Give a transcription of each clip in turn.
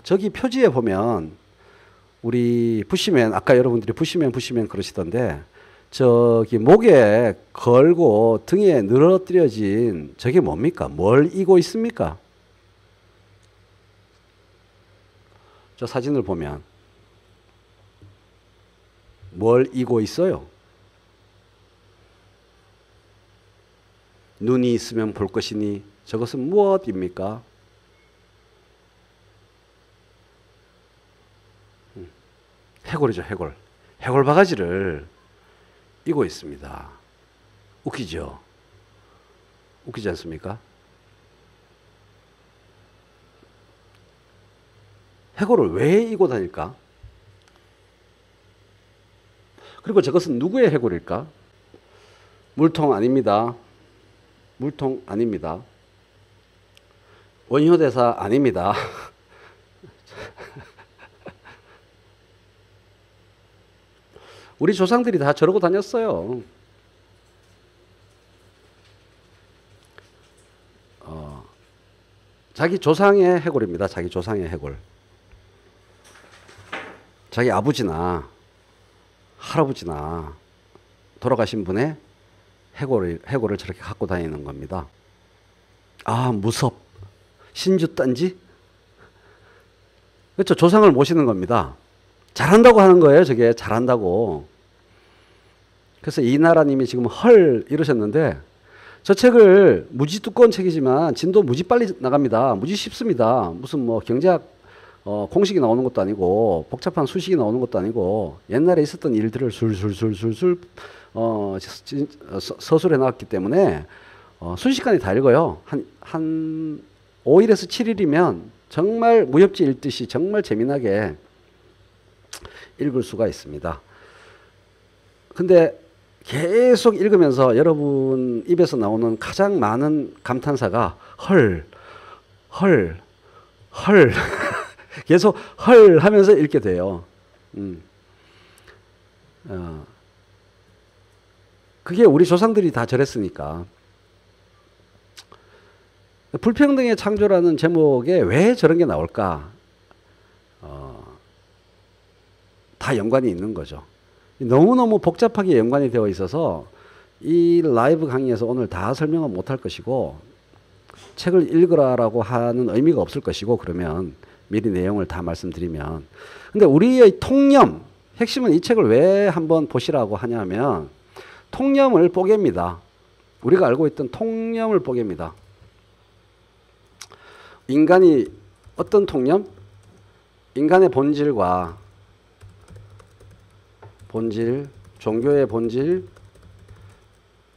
저기 표지에 보면 우리 부시맨, 아까 여러분들이 부시맨 그러시던데 저기 목에 걸고 등에 늘어뜨려진 저게 뭡니까? 뭘 이고 있습니까? 저 사진을 보면 뭘 이고 있어요? 눈이 있으면 볼 것이니 저것은 무엇입니까? 해골이죠, 해골. 해골 바가지를 이고 있습니다. 웃기죠? 웃기지 않습니까? 해골을 왜 이고 다닐까? 그리고 저것은 누구의 해골일까? 물통 아닙니다. 물통 아닙니다. 원효대사 아닙니다. 우리 조상들이 다 저러고 다녔어요. 자기 조상의 해골입니다. 자기 조상의 해골. 자기 아버지나 할아버지나 돌아가신 분의 해골을 저렇게 갖고 다니는 겁니다. 아, 무섭. 신주단지? 그렇죠. 조상을 모시는 겁니다. 잘한다고 하는 거예요. 저게 잘한다고. 그래서 이나라님이 지금 헐 이러셨는데 저 책을 무지 두꺼운 책이지만 진도 무지 빨리 나갑니다. 무지 쉽습니다. 무슨 뭐 경제학 공식이 나오는 것도 아니고 복잡한 수식이 나오는 것도 아니고 옛날에 있었던 일들을 술술술술술 서술해 나왔기 때문에 순식간에 다 읽어요. 한 5일에서 7일이면 정말 무협지 읽듯이 정말 재미나게 읽을 수가 있습니다. 근데 계속 읽으면서 여러분 입에서 나오는 가장 많은 감탄사가 헐 계속 헐 하면서 읽게 돼요. 그게 우리 조상들이 다 저랬으니까. 불평등의 창조라는 제목에 왜 저런 게 나올까? 다 연관이 있는 거죠. 너무너무 복잡하게 연관이 되어 있어서 이 라이브 강의에서 오늘 다 설명은 못할 것이고 책을 읽으라라고 하는 의미가 없을 것이고 그러면 미리 내용을 다 말씀드리면 근데 우리의 통념 핵심은 이 책을 왜 한번 보시라고 하냐면 통념을 뽀갭니다. 우리가 알고 있던 통념을 뽀갭니다. 인간이 어떤 통념? 인간의 본질, 종교의 본질,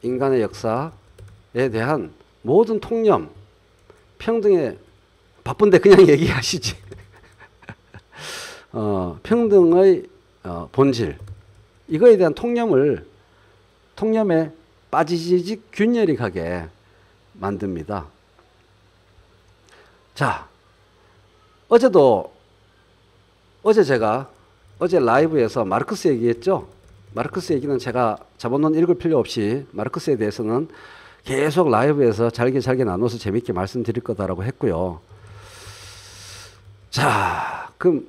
인간의 역사에 대한 모든 통념, 평등의 바쁜데 그냥 얘기하시지. 평등의 본질, 이거에 대한 통념에 빠지지 균열이 가게 만듭니다. 자, 어제 라이브에서 마르크스 얘기했죠? 마르크스 얘기는 제가 자본론 읽을 필요 없이 마르크스에 대해서는 계속 라이브에서 잘게 나눠서 재밌게 말씀드릴 거다라고 했고요. 자, 그럼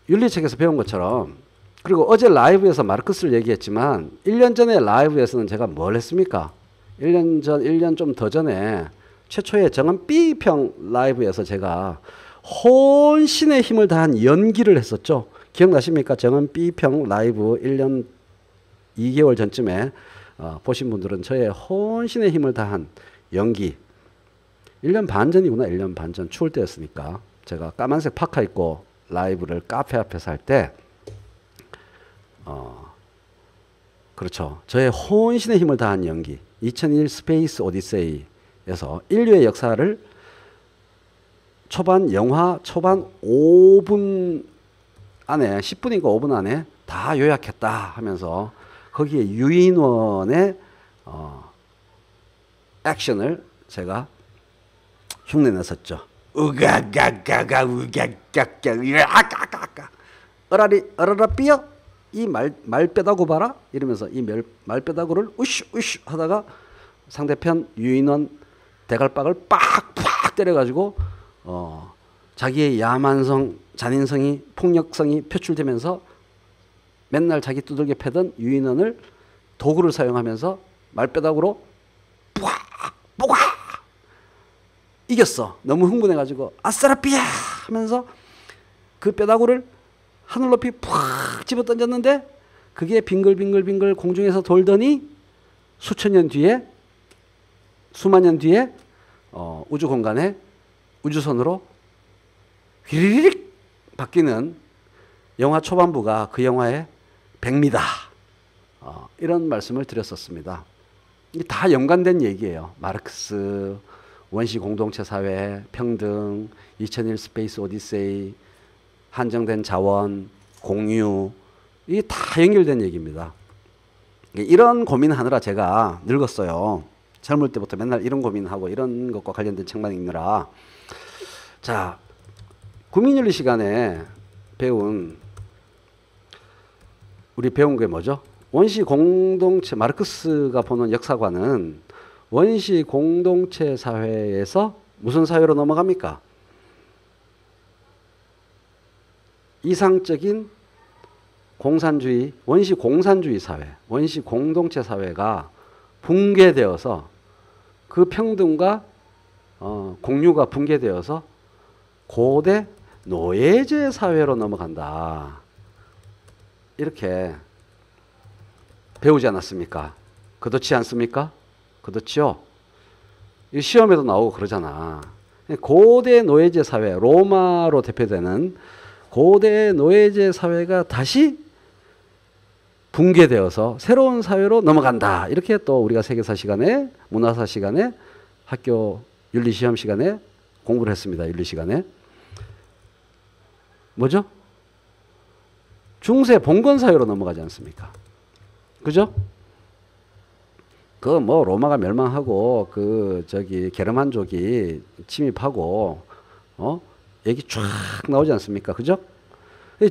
윤리책에서 배운 것처럼 그리고 어제 라이브에서 마르크스를 얘기했지만 1년 전에 라이브에서는 제가 뭘 했습니까? 1년 좀 더 전에 최초의 정은 B평 라이브에서 제가 혼신의 힘을 다한 연기를 했었죠. 기억나십니까? 정은 B평 라이브 1년 2개월 전쯤에 보신 분들은 저의 혼신의 힘을 다한 연기 1년 반 전이구나. 1년 반 전 추울 때였으니까 제가 까만색 파카 입고 라이브를 카페 앞에서 할 때 그렇죠. 저의 혼신의 힘을 다한 연기 2001 스페이스 오디세이에서 인류의 역사를 영화 초반 5분 안에 10분인가 5분 안에 다 요약했다 하면서 거기에 유인원의 액션을 제가 흉내냈었죠. 으가가가가 으가가가 으아가가가 어라라 삐어 이 말뼈다구 봐라 이러면서 이 말뼈다구를 우슈 하다가 상대편 유인원 대갈박을 빡 때려가지고 자기의 야만성, 잔인성이, 폭력성이 표출되면서 맨날 자기 두들겨 패던 유인원을 도구를 사용하면서 말뼈닥으로 뿌악 뿌악 이겼어. 너무 흥분해가지고 아싸라삐야 하면서 그 뼈다구를 하늘 높이 푹 집어 던졌는데 그게 빙글빙글빙글 공중에서 돌더니 수천 년 뒤에, 수만 년 뒤에 우주 공간에 우주선으로 휘리릭 바뀌는 영화 초반부가 그 영화의 백미다. 이런 말씀을 드렸었습니다. 이게 다 연관된 얘기예요. 마르크스, 원시 공동체 사회, 평등, 2001 스페이스 오디세이, 한정된 자원, 공유, 이게 다 연결된 얘기입니다. 이런 고민하느라 제가 늙었어요. 젊을 때부터 맨날 이런 고민하고 이런 것과 관련된 책만 읽느라. 자, 국민윤리 시간에 우리 배운 게 뭐죠? 원시 공동체, 마르크스가 보는 역사관은 원시 공동체 사회에서 무슨 사회로 넘어갑니까? 이상적인 공산주의, 원시 공산주의 사회, 원시 공동체 사회가 붕괴되어서 그 평등과 공유가 붕괴되어서 고대 노예제 사회로 넘어간다. 이렇게 배우지 않았습니까? 그렇지 않습니까? 그렇죠? 시험에도 나오고 그러잖아. 고대 노예제 사회, 로마로 대표되는 고대 노예제 사회가 다시 붕괴되어서 새로운 사회로 넘어간다. 이렇게 또 우리가 세계사 시간에, 문화사 시간에, 학교 윤리시험 시간에 공부를 했습니다. 윤리 시간에. 뭐죠? 중세 봉건 사회로 넘어가지 않습니까? 그죠? 그 뭐 로마가 멸망하고 게르만족이 침입하고 얘기 쫙 나오지 않습니까? 그죠?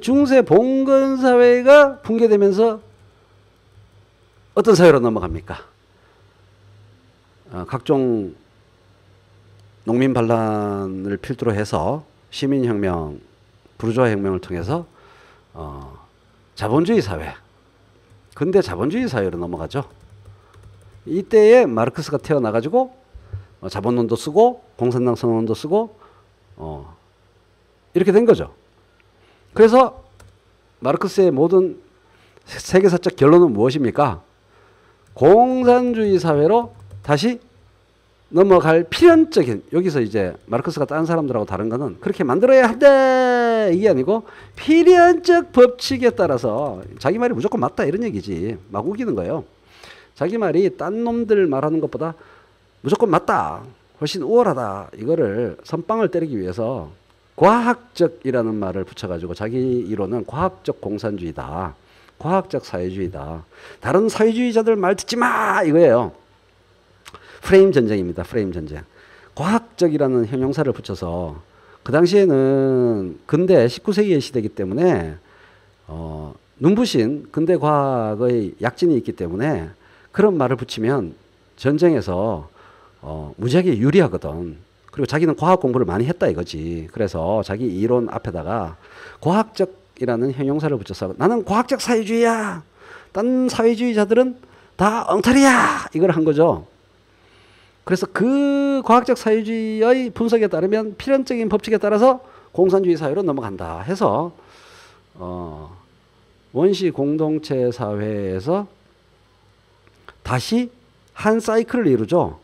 중세 봉건 사회가 붕괴되면서 어떤 사회로 넘어갑니까? 각종 농민 반란을 필두로 해서 시민혁명, 부르주아 혁명을 통해서 자본주의 사회, 근대 자본주의 사회로 넘어가죠. 이때에 마르크스가 태어나가지고 자본론도 쓰고 공산당 선언도 쓰고 이렇게 된 거죠. 그래서 마르크스의 모든 세계사적 결론은 무엇입니까? 공산주의 사회로 다시 넘어갈 필연적인, 여기서 이제 마르크스가 다른 사람들하고 다른 거는 그렇게 만들어야 한다 이게 아니고 필연적 법칙에 따라서 자기 말이 무조건 맞다 이런 얘기지. 막 우기는 거예요. 자기 말이 딴 놈들 말하는 것보다 무조건 맞다, 훨씬 우월하다, 이거를 선빵을 때리기 위해서 과학적이라는 말을 붙여가지고 자기 이론은 과학적 공산주의다, 과학적 사회주의다, 다른 사회주의자들 말 듣지 마 이거예요. 프레임 전쟁입니다. 프레임 전쟁. 과학적이라는 형용사를 붙여서, 그 당시에는 근대 19세기의 시대이기 때문에 눈부신 근대 과학의 약진이 있기 때문에 그런 말을 붙이면 전쟁에서 무지하게 유리하거든. 그리고 자기는 과학 공부를 많이 했다 이거지. 그래서 자기 이론 앞에다가 과학적이라는 형용사를 붙여서 나는 과학적 사회주의야, 딴 사회주의자들은 다 엉터리야, 이걸 한 거죠. 그래서 그 과학적 사회주의의 분석에 따르면 필연적인 법칙에 따라서 공산주의 사회로 넘어간다 해서 원시 공동체 사회에서 다시 한 사이클을 이루죠.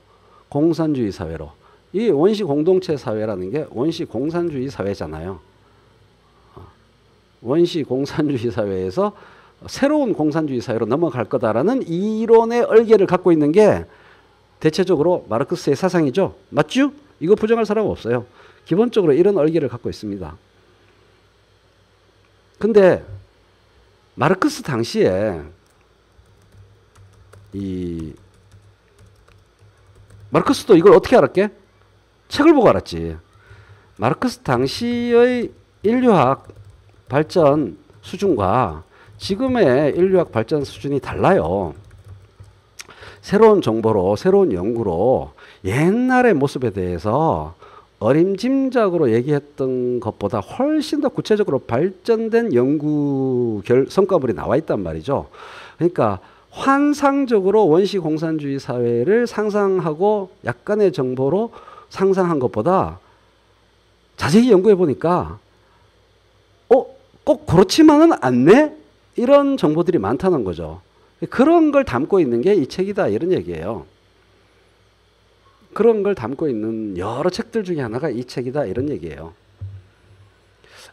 공산주의 사회로. 이 원시 공동체 사회라는 게 원시 공산주의 사회잖아요. 원시 공산주의 사회에서 새로운 공산주의 사회로 넘어갈 거다라는 이론의 얼개를 갖고 있는 게 대체적으로 마르크스의 사상이죠. 맞죠? 이거 부정할 사람은 없어요. 기본적으로 이런 얼개를 갖고 있습니다. 근데 마르크스 당시에 마르크스도 이걸 어떻게 알았게? 책을 보고 알았지. 마르크스 당시의 인류학 발전 수준과 지금의 인류학 발전 수준이 달라요. 새로운 정보로, 새로운 연구로 옛날의 모습에 대해서 어림짐작으로 얘기했던 것보다 훨씬 더 구체적으로 발전된 연구 성과물이 나와 있단 말이죠. 그러니까 환상적으로 원시 공산주의 사회를 상상하고 약간의 정보로 상상한 것보다 자세히 연구해 보니까 꼭 그렇지만은 않네? 이런 정보들이 많다는 거죠. 그런 걸 담고 있는 게 이 책이다 이런 얘기예요. 그런 걸 담고 있는 여러 책들 중에 하나가 이 책이다 이런 얘기예요.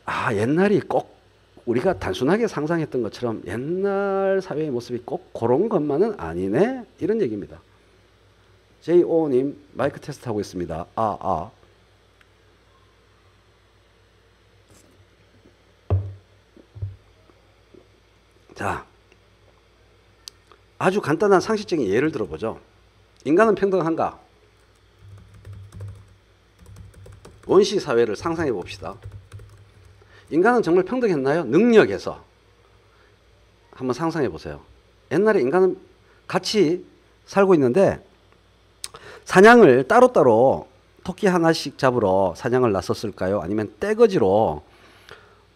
아, 옛날이 꼭 우리가 단순하게 상상했던 것처럼 옛날 사회의 모습이 꼭 그런 것만은 아니네 이런 얘기입니다. JO님 마이크 테스트 하고 있습니다. 자, 아주 간단한 상식적인 예를 들어보죠. 인간은 평등한가? 원시 사회를 상상해 봅시다. 인간은 정말 평등했나요? 능력에서. 한번 상상해 보세요. 옛날에 인간은 같이 살고 있는데 사냥을 따로따로 토끼 하나씩 잡으러 사냥을 나섰을까요? 아니면 떼거지로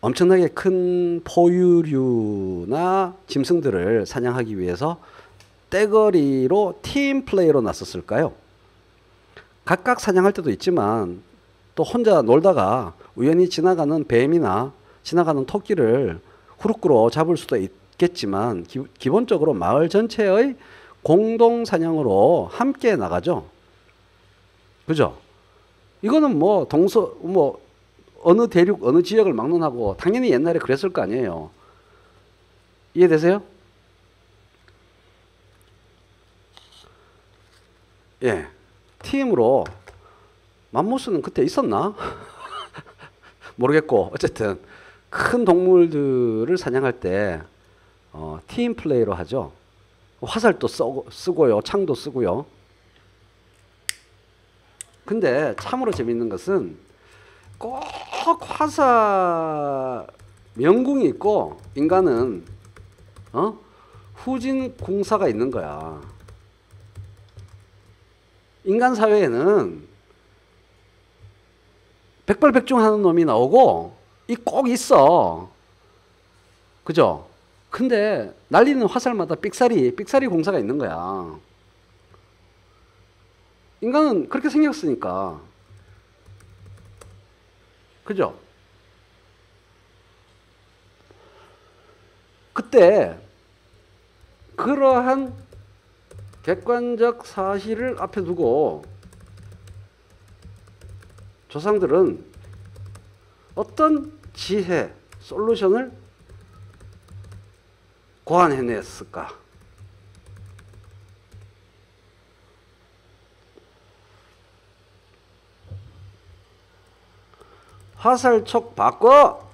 엄청나게 큰 포유류나 짐승들을 사냥하기 위해서 떼거리로 팀 플레이로 나섰을까요? 각각 사냥할 때도 있지만 또 혼자 놀다가 우연히 지나가는 뱀이나 지나가는 토끼를 후루꾸로 잡을 수도 있겠지만 기본적으로 마을 전체의 공동 사냥으로 함께 나가죠. 그죠? 이거는 뭐 어느 대륙 어느 지역을 막론하고 당연히 옛날에 그랬을 거 아니에요. 이해되세요? 예, 팀으로 맘모스는 그때 있었나? 모르겠고 어쨌든 큰 동물들을 사냥할 때 팀 플레이로 하죠. 화살도 쓰고요, 창도 쓰고요. 근데 참으로 재밌는 것은 꼭 화살 명궁이 있고 인간은 후진 공사가 있는 거야. 인간 사회에는 백발백중하는 놈이 나오고 꼭 있어. 그죠? 근데 날리는 화살마다 삑사리 공사가 있는 거야. 인간은 그렇게 생겼으니까. 그죠? 그때 그러한 객관적 사실을 앞에 두고 조상들은 어떤 지혜, 솔루션을 고안해냈을까? 화살촉 바꿔!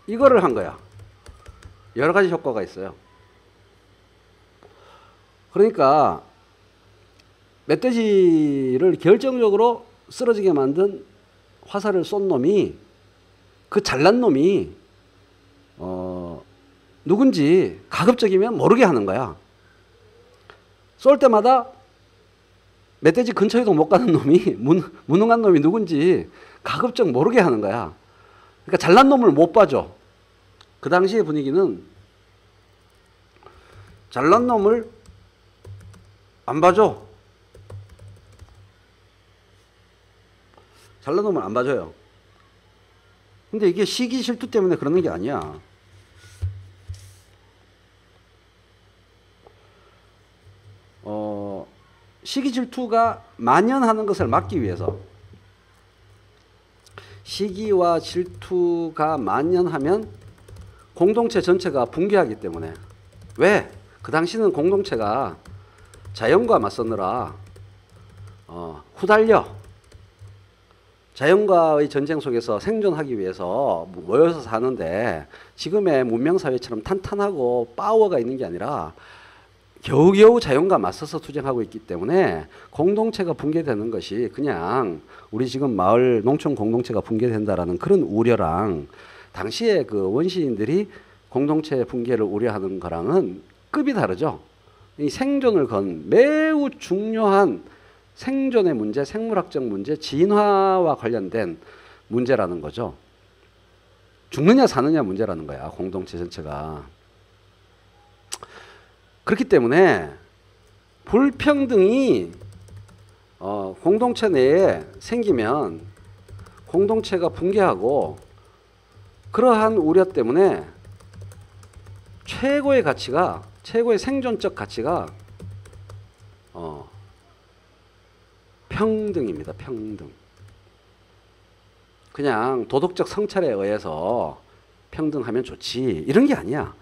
이거를 한 거야. 여러 가지 효과가 있어요. 그러니까 멧돼지를 결정적으로 쓰러지게 만든 화살을 쏜 놈이 그 잘난 놈이 누군지 가급적이면 모르게 하는 거야. 쏠 때마다 멧돼지 근처에도 못 가는 놈이 무능한 놈이 누군지 가급적 모르게 하는 거야. 그러니까 잘난 놈을 못 봐줘. 그 당시의 분위기는 잘난 놈을 안 봐줘. 잘난 놈을 안 봐줘요. 근데 이게 시기 질투 때문에 그러는 게 아니야. 시기 질투가 만연하는 것을 막기 위해서. 시기와 질투가 만연하면 공동체 전체가 붕괴하기 때문에. 왜? 그 당시는 공동체가 자연과 맞서느라 후달려 자연과의 전쟁 속에서 생존하기 위해서 모여서 사는데 지금의 문명사회처럼 탄탄하고 파워가 있는 게 아니라 겨우겨우 자연과 맞서서 투쟁하고 있기 때문에 공동체가 붕괴되는 것이 그냥 우리 지금 마을 농촌 공동체가 붕괴된다라는 그런 우려랑 당시에 그 원시인들이 공동체 붕괴를 우려하는 거랑은 급이 다르죠. 이 생존을 건 매우 중요한 생존의 문제, 생물학적 문제, 진화와 관련된 문제라는 거죠. 죽느냐 사느냐 문제라는 거야, 공동체 전체가. 그렇기 때문에 불평등이 공동체 내에 생기면 공동체가 붕괴하고, 그러한 우려 때문에 최고의 가치가, 최고의 생존적 가치가 평등입니다. 평등. 그냥 도덕적 성찰에 의해서 평등하면 좋지 이런 게 아니야.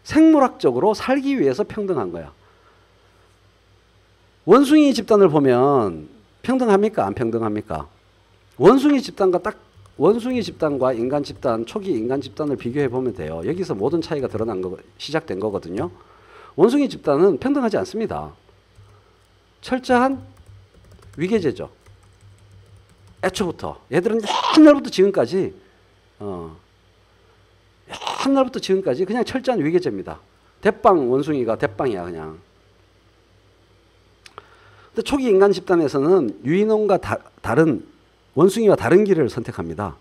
생물학적으로 살기 위해서 평등한 거야. 원숭이 집단을 보면 평등합니까? 안 평등합니까? 원숭이 집단과 인간 집단, 초기 인간 집단을 비교해 보면 돼요. 여기서 모든 차이가 시작된 거거든요. 원숭이 집단은 평등하지 않습니다. 철저한 위계제죠. 애초부터. 얘들은 옛날부터 지금까지 그냥 철저한 위계제입니다. 대빵 원숭이가 대빵이야 그냥. 근데 초기 인간 집단에서는 유인원과 다른 원숭이와 다른 길을 선택합니다.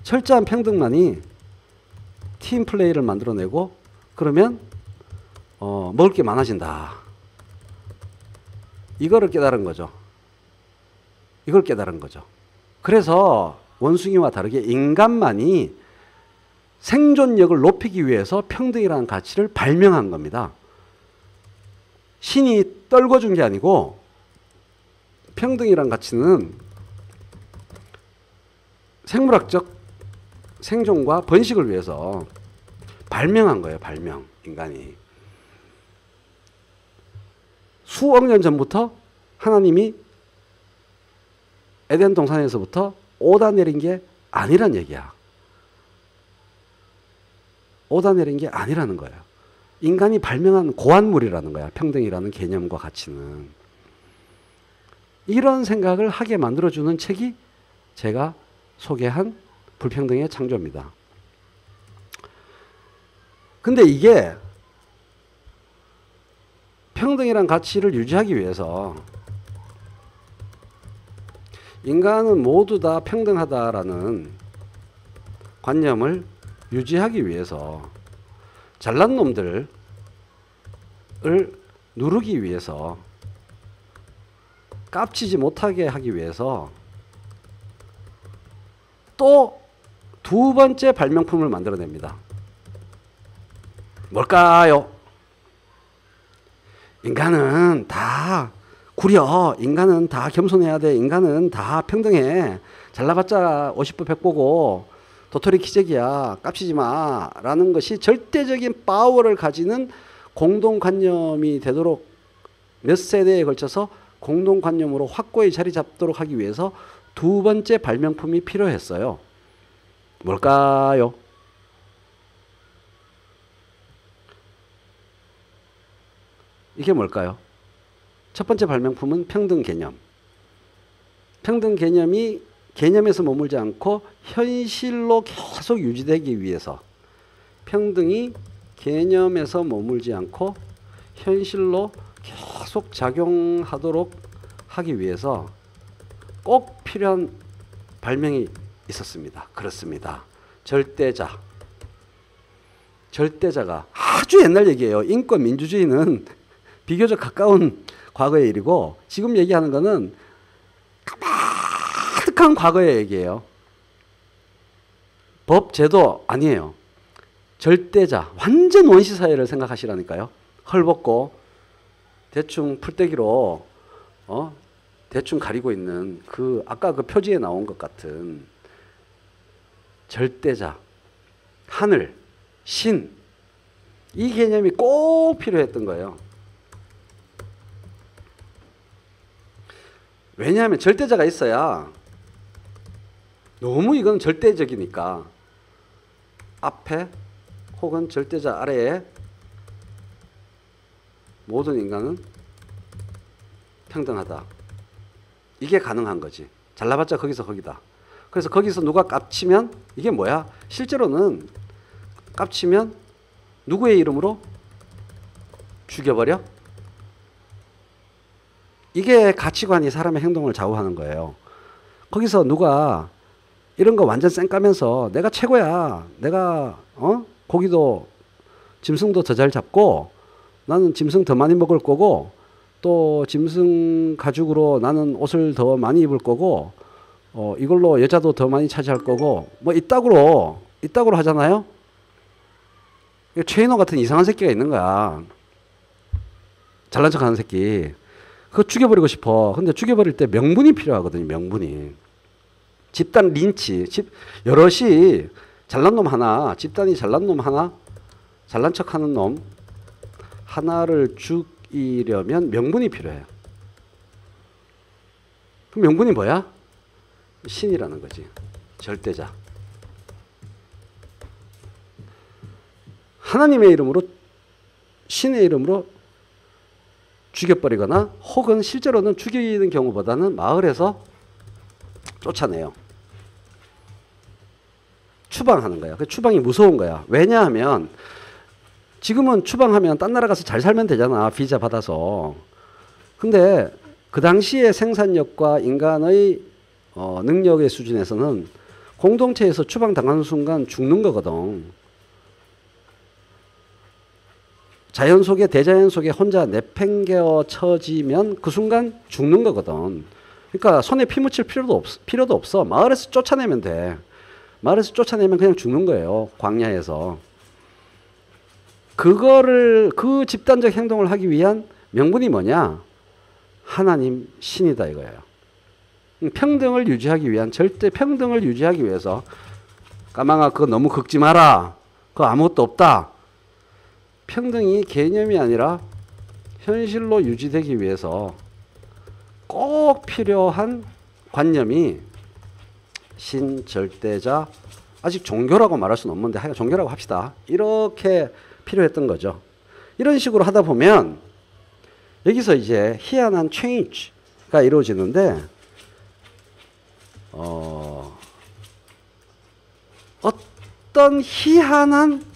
철저한 평등만이 팀 플레이를 만들어내고, 그러면 먹을 게 많아진다. 이걸 깨달은 거죠. 그래서 원숭이와 다르게 인간만이 생존력을 높이기 위해서 평등이라는 가치를 발명한 겁니다. 신이 떨궈준 게 아니고, 평등이라는 가치는 생물학적 생존과 번식을 위해서 발명한 거예요. 발명. 인간이. 수억 년 전부터 하나님이 에덴 동산에서부터 오다 내린 게 아니란 얘기야. 오다 내린 게 아니라는 거예요. 인간이 발명한 고안물이라는 거야. 평등이라는 개념과 가치는. 이런 생각을 하게 만들어주는 책이 제가 소개한 불평등의 창조입니다. 근데 이게 평등이란 가치를 유지하기 위해서, 인간은 모두 다 평등하다라는 관념을 유지하기 위해서, 잘난 놈들을 누르기 위해서, 깝치지 못하게 하기 위해서 또 두 번째 발명품을 만들어냅니다. 뭘까요? 인간은 다 구려. 인간은 다 겸손해야 돼. 인간은 다 평등해. 잘나봤자 50부 100보고 도토리 키재기야. 깝치지 마. 라는 것이 절대적인 파워를 가지는 공동관념이 되도록 몇 세대에 걸쳐서 공동관념으로 확고히 자리 잡도록 하기 위해서 두 번째 발명품이 필요했어요. 뭘까요? 이게 뭘까요? 첫 번째 발명품은 평등 개념. 평등 개념이 개념에서 머물지 않고 현실로 계속 유지되기 위해서, 평등이 개념에서 머물지 않고 현실로 계속 작용하도록 하기 위해서 꼭 필요한 발명이 있었습니다. 그렇습니다. 절대자가 아주 옛날 얘기예요. 인권 민주주의는 비교적 가까운 과거의 일이고, 지금 얘기하는 거는 가득한 과거의 얘기예요. 법, 제도 아니에요. 절대자, 완전 원시사회를 생각하시라니까요. 헐벗고 대충 풀떼기로 대충 가리고 있는 그 아까 그 표지에 나온 것 같은 절대자, 하늘, 신, 이 개념이 꼭 필요했던 거예요. 왜냐하면 절대자가 있어야, 너무 이건 절대적이니까 앞에 혹은 절대자 아래에 모든 인간은 평등하다. 이게 가능한 거지. 잘나봤자 거기서 거기다. 그래서 거기서 누가 깝치면 이게 뭐야? 실제로는 깝치면 누구의 이름으로? 죽여버려? 이게 가치관이 사람의 행동을 좌우하는 거예요. 거기서 누가 이런 거 완전 쌩까면서 내가 최고야. 내가 고기도 짐승도 더 잘 잡고 나는 짐승 더 많이 먹을 거고 또 짐승 가죽으로 나는 옷을 더 많이 입을 거고 이걸로 여자도 더 많이 차지할 거고 뭐 이따구로 하잖아요. 최인호 같은 이상한 새끼가 있는 거야. 잘난 척하는 새끼. 그거 죽여버리고 싶어. 근데 죽여버릴 때 명분이 필요하거든요. 명분이. 집단 린치. 여럿이 잘난 놈 하나, 집단이 잘난 놈 하나, 잘난 척하는 놈 하나를 죽이려면 명분이 필요해요. 그럼 명분이 뭐야? 신이라는 거지. 절대자. 하나님의 이름으로, 신의 이름으로 죽여버리거나 혹은 실제로는 죽이는 경우보다는 마을에서 쫓아내요. 추방하는 거야. 그 추방이 무서운 거야. 왜냐하면 지금은 추방하면 딴 나라 가서 잘 살면 되잖아. 비자 받아서. 근데 그 당시의 생산력과 인간의 능력의 수준에서는 공동체에서 추방당하는 순간 죽는 거거든. 자연 속에 대자연 속에 혼자 내팽개어 처지면 그 순간 죽는 거거든. 그러니까 손에 피 묻힐 필요도 없어. 마을에서 쫓아내면 돼. 마을에서 쫓아내면 그냥 죽는 거예요. 광야에서. 그 집단적 행동을 하기 위한 명분이 뭐냐? 하나님 신이다 이거예요. 평등을 유지하기 위한, 절대 평등을 유지하기 위해서 까망아 그거 너무 긁지 마라. 그거 아무것도 없다. 평등이 개념이 아니라 현실로 유지되기 위해서 꼭 필요한 관념이 신절대자, 아직 종교라고 말할 수는 없는데 하여간 종교라고 합시다. 이렇게 필요했던 거죠. 이런 식으로 하다 보면 여기서 이제 희한한 체인지가 이루어지는데 어떤 희한한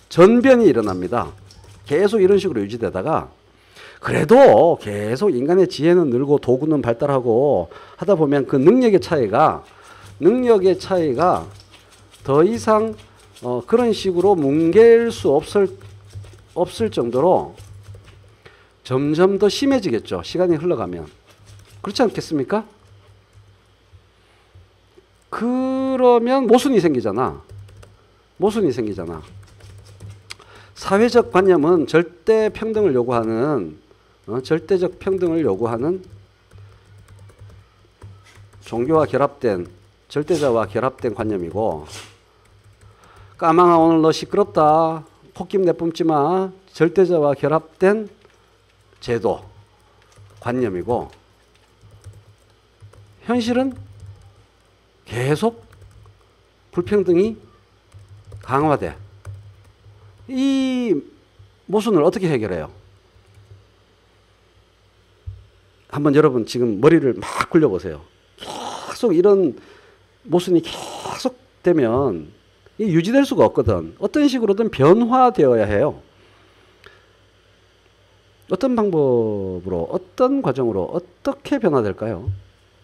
전변이 일어납니다. 계속 이런 식으로 유지되다가 그래도 계속 인간의 지혜는 늘고 도구는 발달하고 하다 보면 그 능력의 차이가 더 이상 그런 식으로 뭉갤 수 없을 정도로 점점 더 심해지겠죠. 시간이 흘러가면. 그렇지 않겠습니까? 그러면 모순이 생기잖아. 사회적 관념은 절대 평등을 요구하는 절대적 평등을 요구하는 종교와 결합된 절대자와 결합된 관념이고, 까망아 오늘 너 시끄럽다. 콧김 내뿜지 마. 절대자와 결합된 제도, 관념이고, 현실은 계속 불평등이 강화돼. 이 모순을 어떻게 해결해요? 한번 여러분 지금 머리를 막 굴려보세요. 계속 이런 모순이 계속 되면 유지될 수가 없거든. 어떤 식으로든 변화되어야 해요. 어떤 방법으로, 어떤 과정으로, 어떻게 변화될까요?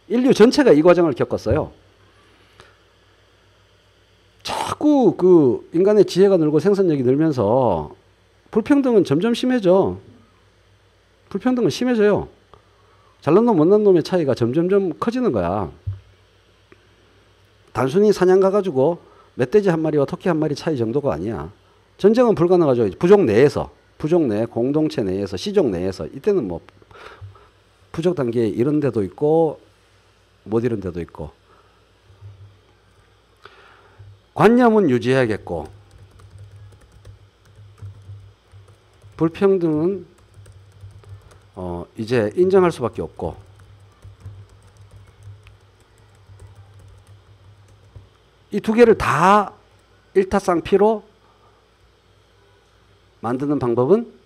인류 전체가 이 과정을 겪었어요. 자꾸 그 인간의 지혜가 늘고 생산력이 늘면서 불평등은 점점 심해져. 불평등은 심해져요. 잘난 놈, 못난 놈의 차이가 점점점 커지는 거야. 단순히 사냥 가가지고 멧돼지 한 마리와 토끼 한 마리 차이 정도가 아니야. 전쟁은 불가능하죠. 부족 내에서, 공동체 내에서, 시족 내에서. 이때는 뭐 부족 단계에 이런 데도 있고 못 이런 데도 있고. 관념은 유지해야겠고, 불평등은 이제 인정할 수밖에 없고, 이 두 개를 다 일타쌍피로 만드는 방법은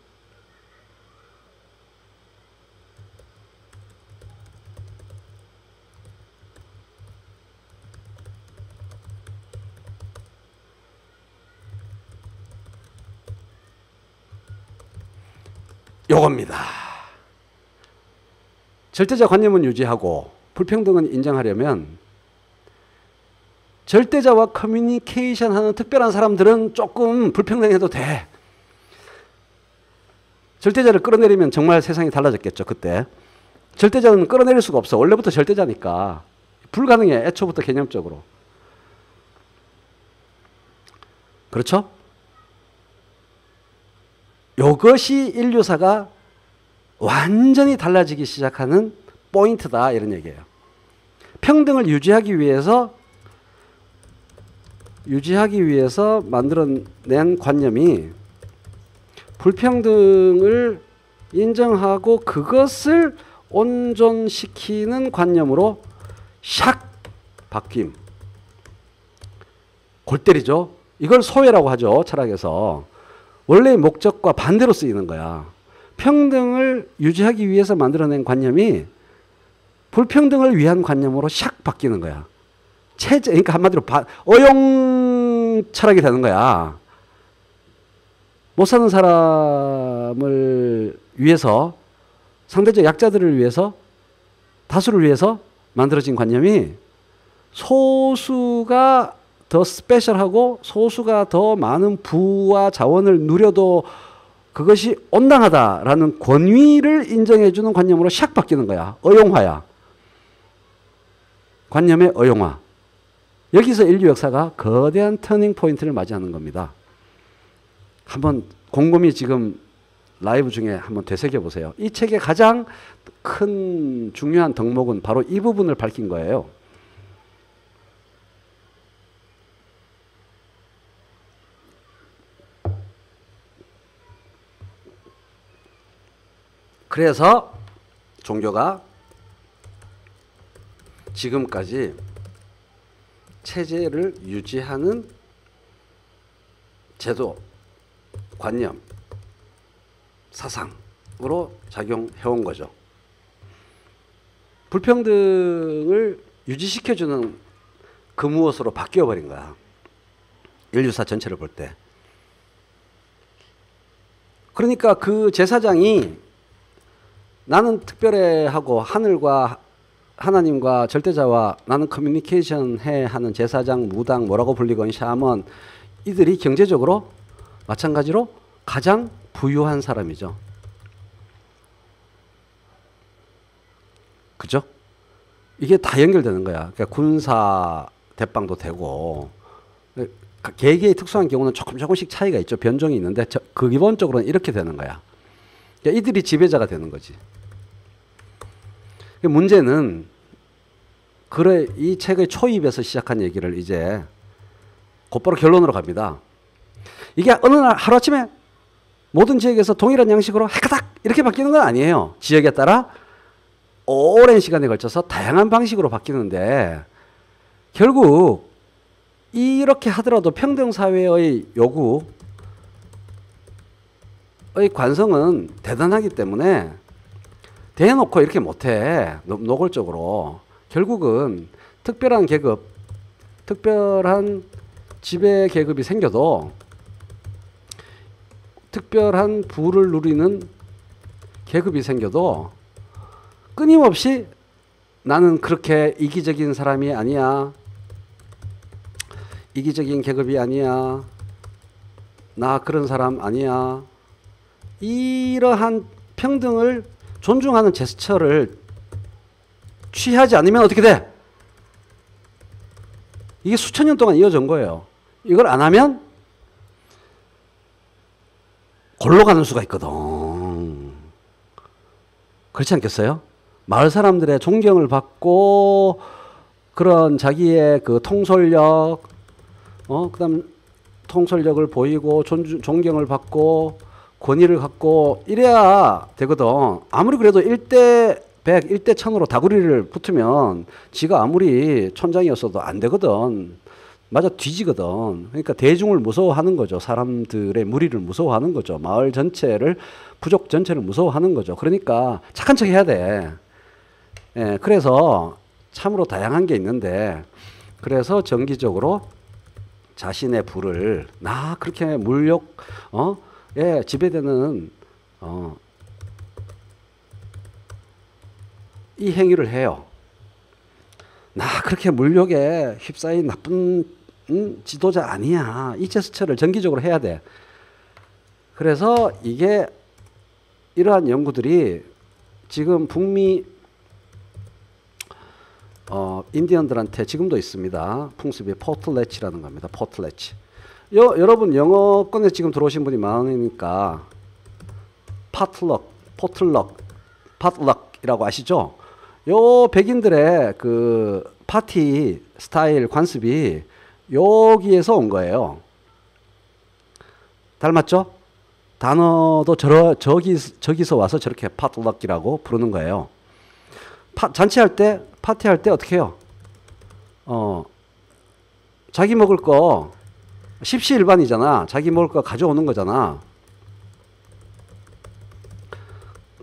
요겁니다. 절대자 관념은 유지하고 불평등은 인정하려면 절대자와 커뮤니케이션 하는 특별한 사람들은 조금 불평등해도 돼. 절대자를 끌어내리면 정말 세상이 달라졌겠죠. 그때. 절대자는 끌어내릴 수가 없어. 원래부터 절대자니까. 불가능해. 애초부터 개념적으로. 그렇죠? 이것이 인류사가 완전히 달라지기 시작하는 포인트다. 이런 얘기예요. 평등을 유지하기 위해서 만들어낸 관념이 불평등을 인정하고 그것을 온전시키는 관념으로 샥 바뀜. 골 때리죠. 이걸 소외라고 하죠. 철학에서. 원래의 목적과 반대로 쓰이는 거야. 평등을 유지하기 위해서 만들어낸 관념이 불평등을 위한 관념으로 샥 바뀌는 거야. 그러니까 한마디로 어용 철학이 되는 거야. 못 사는 사람을 위해서, 상대적 약자들을 위해서, 다수를 위해서 만들어진 관념이 소수가 더 스페셜하고 소수가 더 많은 부와 자원을 누려도 그것이 온당하다라는 권위를 인정해주는 관념으로 샥 바뀌는 거야. 어용화야. 관념의 어용화. 여기서 인류 역사가 거대한 터닝 포인트를 맞이하는 겁니다. 한번 곰곰이 지금 라이브 중에 한번 되새겨 보세요. 이 책의 가장 큰 중요한 덕목은 바로 이 부분을 밝힌 거예요. 그래서 종교가 지금까지 체제를 유지하는 제도, 관념, 사상으로 작용해온 거죠. 불평등을 유지시켜주는 그 무엇으로 바뀌어버린 거야. 인류사 전체를 볼 때. 그러니까 그 제사장이 나는 특별해 하고 하늘과 하나님과 절대자와 나는 커뮤니케이션 해 하는 제사장, 무당, 뭐라고 불리건 샤먼, 이들이 경제적으로 마찬가지로 가장 부유한 사람이죠. 그죠? 이게 다 연결되는 거야. 그러니까 군사 대빵도 되고, 개개의 특수한 경우는 조금씩 차이가 있죠. 변종이 있는데 그 기본적으로는 이렇게 되는 거야. 그러니까 이들이 지배자가 되는 거지. 문제는 그래 이 책의 초입에서 시작한 얘기를 이제 곧바로 결론으로 갑니다. 이게 어느 날 하루아침에 모든 지역에서 동일한 양식으로 해가닥 이렇게 바뀌는 건 아니에요. 지역에 따라 오랜 시간에 걸쳐서 다양한 방식으로 바뀌는데 결국 이렇게 하더라도 평등사회의 요구의 관성은 대단하기 때문에 대놓고 이렇게 못해. 노골적으로. 결국은 특별한 계급, 특별한 지배 계급이 생겨도 특별한 부를 누리는 계급이 생겨도 끊임없이 나는 그렇게 이기적인 사람이 아니야. 이기적인 계급이 아니야. 나 그런 사람 아니야. 이러한 평등을 존중하는 제스처를 취하지 않으면 어떻게 돼? 이게 수천 년 동안 이어진 거예요. 이걸 안 하면 골로 가는 수가 있거든. 그렇지 않겠어요? 마을 사람들의 존경을 받고 그런 자기의 그 통솔력, 그다음 통솔력을 보이고 존경을 받고 권위를 갖고 이래야 되거든. 아무리 그래도 1대 100, 1대 1000으로 다구리를 붙으면 지가 아무리 촌장이었어도 안 되거든. 맞아 뒤지거든. 그러니까 대중을 무서워하는 거죠. 사람들의 무리를 무서워하는 거죠. 마을 전체를, 부족 전체를 무서워하는 거죠. 그러니까 착한 척 해야 돼. 예, 그래서 참으로 다양한 게 있는데 그래서 정기적으로 자신의 부를 나 그렇게 지배되는 이 행위를 해요. 나 그렇게 물욕에 휩싸인 나쁜 지도자 아니야. 이 제스처를 정기적으로 해야 돼. 그래서 이게 이러한 연구들이 지금 북미 인디언들한테 지금도 있습니다. 풍습이 포틀렛이라는 겁니다. 포틀렛. 여러분 영어권에 지금 들어오신 분이 많으니까 포틀럭, 팟럭이라고 아시죠? 요 백인들의 그 파티 스타일 관습이 여기에서 온 거예요. 닮았죠? 단어도 저기서 와서 저렇게 팟럭이라고 부르는 거예요. 잔치할 때, 파티할 때 어떻게 해요? 자기 먹을 거 십시일반이잖아. 자기 먹을 거 가져오는 거잖아.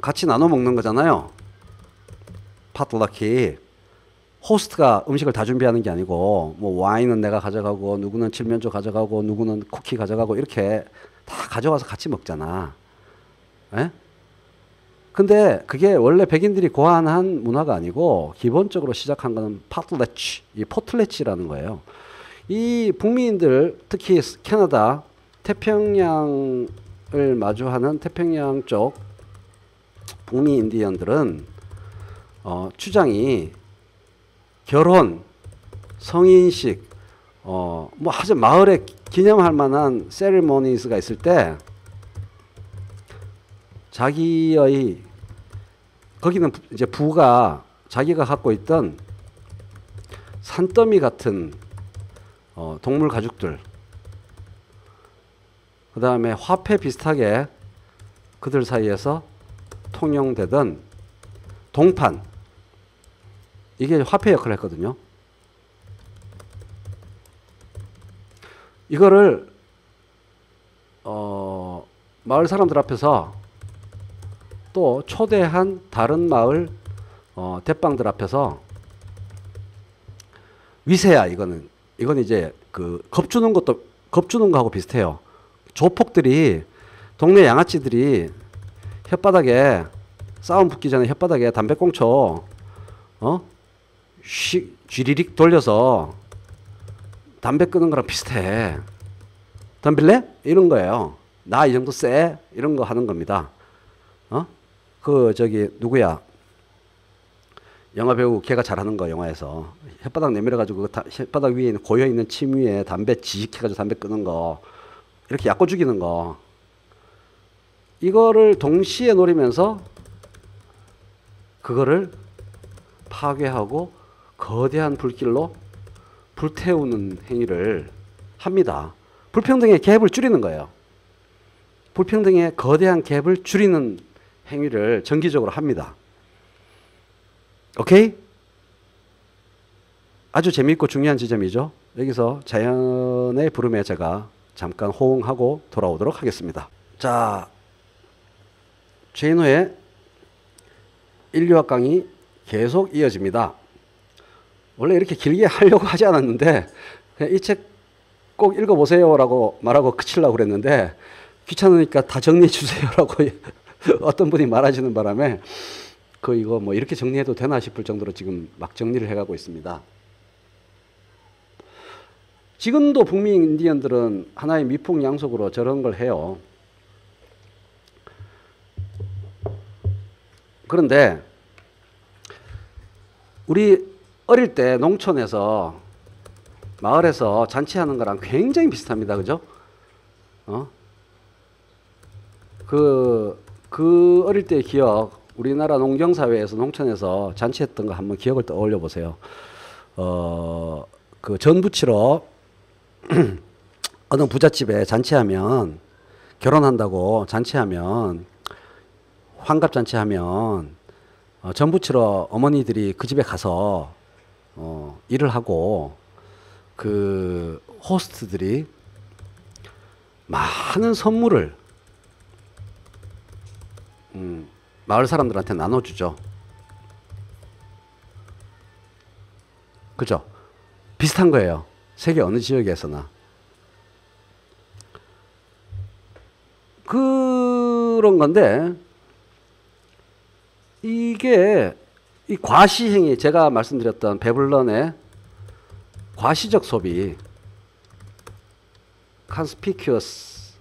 같이 나눠 먹는 거잖아요. 팟럭이. 호스트가 음식을 다 준비하는 게 아니고 뭐 와인은 내가 가져가고 누구는 칠면조 가져가고 누구는 쿠키 가져가고 이렇게 다 가져와서 같이 먹잖아. 에? 근데 그게 원래 백인들이 고안한 문화가 아니고 기본적으로 시작한 거는 이 포틀렛이라는 거예요. 이 북미인들 특히 캐나다 태평양을 마주하는 태평양 쪽 북미 인디언들은 주장이 결혼, 성인식, 뭐 아주 마을에 기념할 만한 세리머니스가 있을 때 자기의 거기는 이제 부가 자기가 갖고 있던 산더미 같은 동물 가죽들, 그 다음에 화폐 비슷하게 그들 사이에서 통용되던 동판, 이게 화폐 역할을 했거든요. 이거를 마을 사람들 앞에서 또 초대한 다른 마을 대빵들 앞에서 위세야. 이건 이제 그 겁주는 거하고 비슷해요. 조폭들이 동네 양아치들이 혓바닥에 싸움 붙기 전에 혓바닥에 담배꽁초 쥐리릭 돌려서 담배 끄는 거랑 비슷해. 덤빌래? 이런 거예요. 나 이 정도 쎄? 이런 거 하는 겁니다. 누구야? 영화 배우 걔가 잘하는 거 영화에서 혓바닥 내밀어가지고 혓바닥 위에 있는 고여 있는 침 위에 담배 지직해가지고 담배 끄는 거, 이렇게 얕고 죽이는 거, 이거를 동시에 노리면서 그거를 파괴하고 거대한 불길로 불태우는 행위를 합니다. 불평등의 갭을 줄이는 거예요. 불평등의 거대한 갭을 줄이는 행위를 정기적으로 합니다. 오케이? 아주 재미있고 중요한 지점이죠. 여기서 자연의 부름에 제가 잠깐 호응하고 돌아오도록 하겠습니다. 자, 최인호의 인류학 강의 계속 이어집니다. 원래 이렇게 길게 하려고 하지 않았는데 이 책 꼭 읽어보세요라고 말하고 그치려고 그랬는데 귀찮으니까 다 정리해 주세요라고 어떤 분이 말하시는 바람에 이거 뭐 이렇게 정리해도 되나 싶을 정도로 지금 막 정리를 해가고 있습니다. 지금도 북미 인디언들은 하나의 미풍양속으로 저런 걸 해요. 그런데 우리 어릴 때 농촌에서 마을에서 잔치하는 거랑 굉장히 비슷합니다. 그죠? 그 어릴 때의 기억, 우리나라 농경사회에서 농촌에서 잔치했던 거 한번 기억을 떠올려 보세요. 그 전 부치러 어느 부잣집에 잔치하면, 결혼한다고 잔치하면, 환갑 잔치하면 전 부치러 어머니들이 그 집에 가서 일을 하고 그 호스트들이 많은 선물을 마을 사람들한테 나눠주죠. 그죠? 비슷한 거예요. 세계 어느 지역에서나. 그런 건데 이게 이 과시행위, 제가 말씀드렸던 베블런의 과시적 소비, conspicuous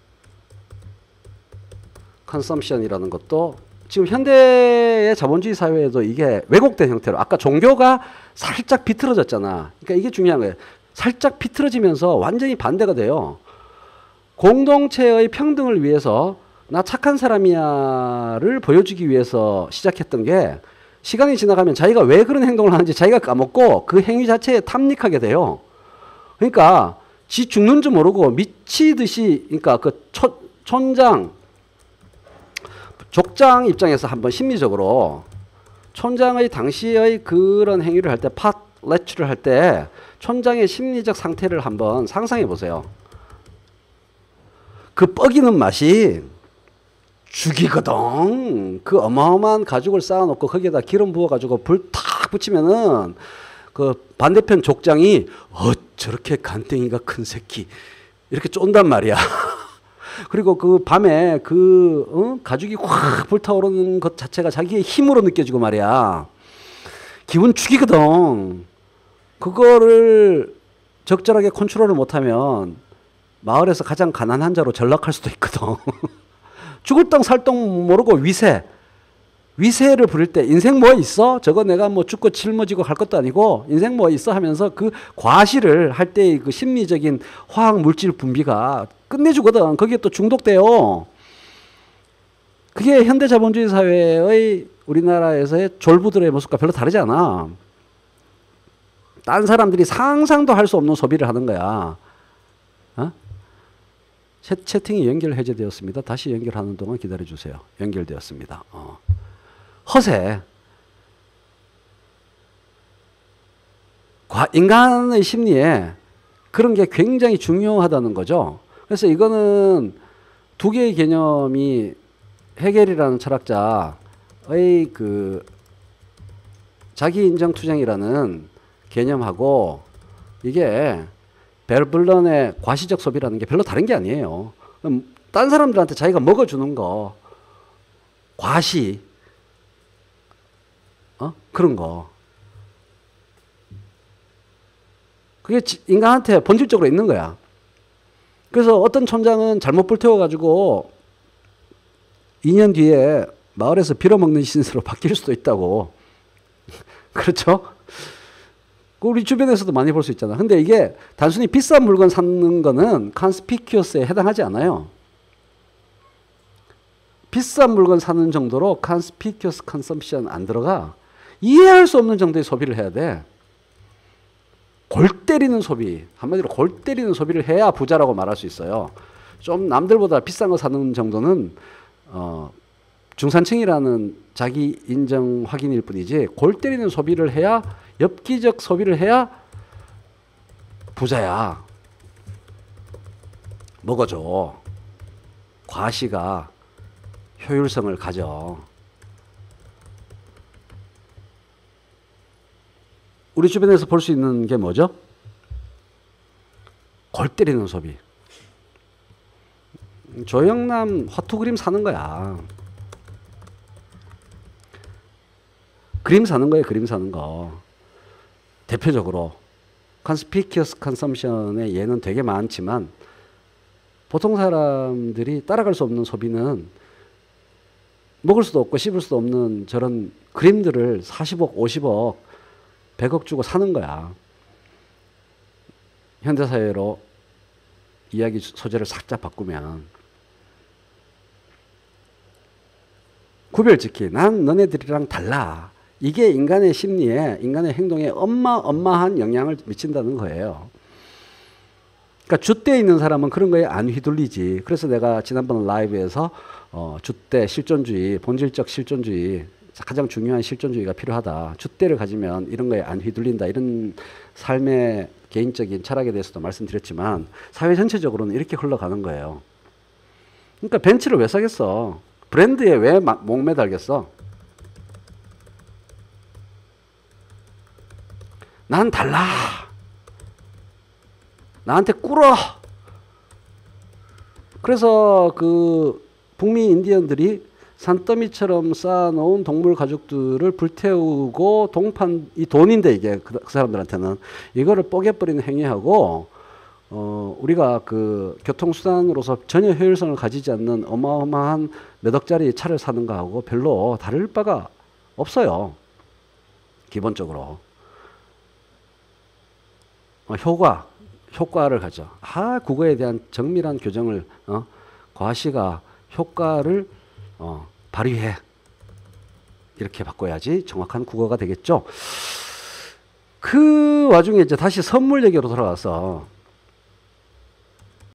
consumption이라는 것도 지금 현대의 자본주의 사회에도 이게 왜곡된 형태로, 아까 종교가 살짝 비틀어졌잖아. 그러니까 이게 중요한 거예요. 살짝 비틀어지면서 완전히 반대가 돼요. 공동체의 평등을 위해서 나 착한 사람이야를 보여주기 위해서 시작했던 게 시간이 지나가면 자기가 왜 그런 행동을 하는지 자기가 까먹고 그 행위 자체에 탐닉하게 돼요. 그러니까 지 죽는 줄 모르고 미치듯이, 그러니까 그 촌장, 족장 입장에서 한번 심리적으로 촌장의 당시의 그런 행위를 할 때, 팟레츠를 할 때 촌장의 심리적 상태를 한번 상상해 보세요. 그 뻐기는 맛이 죽이거든. 그 어마어마한 가죽을 쌓아놓고 거기에다 기름 부어가지고 불 탁 붙이면은 그 반대편 족장이 저렇게 간땡이가 큰 새끼 이렇게 쫀단 말이야. 그리고 그 밤에 그 가죽이 확 불타오르는 것 자체가 자기의 힘으로 느껴지고 말이야. 기분 죽이거든. 그거를 적절하게 컨트롤을 못하면 마을에서 가장 가난한 자로 전락할 수도 있거든. 죽을 똥 살 똥 모르고 위세를 부릴 때 인생 뭐 있어? 저거 내가 뭐 죽고 짊어지고 갈 것도 아니고 인생 뭐 있어? 하면서 그 과시를 할 때의 그 심리적인 화학 물질 분비가 끝내주거든. 거기에 또 중독돼요. 그게 현대 자본주의 사회의 우리나라에서의 졸부들의 모습과 별로 다르지 않아. 딴 사람들이 상상도 할 수 없는 소비를 하는 거야. 어? 채팅이 연결 해제되었습니다. 다시 연결하는 동안 기다려주세요. 연결되었습니다. 허세. 인간의 심리에 그런 게 굉장히 중요하다는 거죠. 그래서 이거는 두 개의 개념이 헤겔이라는 철학자의 그 자기인정투쟁이라는 개념하고 이게 베블런의 과시적 소비라는 게 별로 다른 게 아니에요. 딴 사람들한테 자기가 먹어주는 거, 과시, 그런 거. 그게 인간한테 본질적으로 있는 거야. 그래서 어떤 촌장은 잘못 불태워가지고 2년 뒤에 마을에서 빌어먹는 신세로 바뀔 수도 있다고. 그렇죠? 우리 주변에서도 많이 볼 수 있잖아. 근데 이게 단순히 비싼 물건 사는 거는 conspicuous에 해당하지 않아요. 비싼 물건 사는 정도로 conspicuous consumption 안 들어가. 이해할 수 없는 정도의 소비를 해야 돼. 골 때리는 소비, 한마디로 골 때리는 소비를 해야 부자라고 말할 수 있어요. 좀 남들보다 비싼 거 사는 정도는 중산층이라는 자기 인정 확인일 뿐이지, 골 때리는 소비를 해야, 엽기적 소비를 해야 부자야. 먹어줘. 과시가 효율성을 가져. 우리 주변에서 볼 수 있는 게 뭐죠? 골 때리는 소비. 조영남 화투 그림 사는 거야. 그림 사는 거예요. 그림 사는 거. 대표적으로 conspicuous consumption의 예는 되게 많지만 보통 사람들이 따라갈 수 없는 소비는 먹을 수도 없고 씹을 수도 없는 저런 그림들을 40억, 50억, 100억 주고 사는 거야. 현대사회로 이야기 소재를 살짝 바꾸면 구별짓기. 난 너네들이랑 달라. 이게 인간의 심리에, 인간의 행동에 어마어마한 영향을 미친다는 거예요. 그러니까 줏대 있는 사람은 그런 거에 안 휘둘리지. 그래서 내가 지난번 라이브에서 줏대 실존주의, 본질적 실존주의, 가장 중요한 실존주의가 필요하다. 줏대를 가지면 이런 거에 안 휘둘린다. 이런 삶의 개인적인 철학에 대해서도 말씀드렸지만 사회 전체적으로는 이렇게 흘러가는 거예요. 그러니까 벤츠를 왜 사겠어? 브랜드에 왜 목매달겠어? 난 달라. 나한테 꿇어. 그래서 그 북미 인디언들이 산더미처럼 쌓아놓은 동물 가족들을 불태우고 동판 이 돈인데 이게 그 사람들한테는 이거를 뽀개버리는 행위하고 우리가 그 교통수단으로서 전혀 효율성을 가지지 않는 어마어마한 몇 억짜리 차를 사는 거하고 별로 다를 바가 없어요. 기본적으로. 효과를 가져. 국어에 대한 정밀한 교정을, 과시가 효과를, 발휘해. 이렇게 바꿔야지 정확한 국어가 되겠죠. 그 와중에 이제 다시 선물 얘기로 돌아가서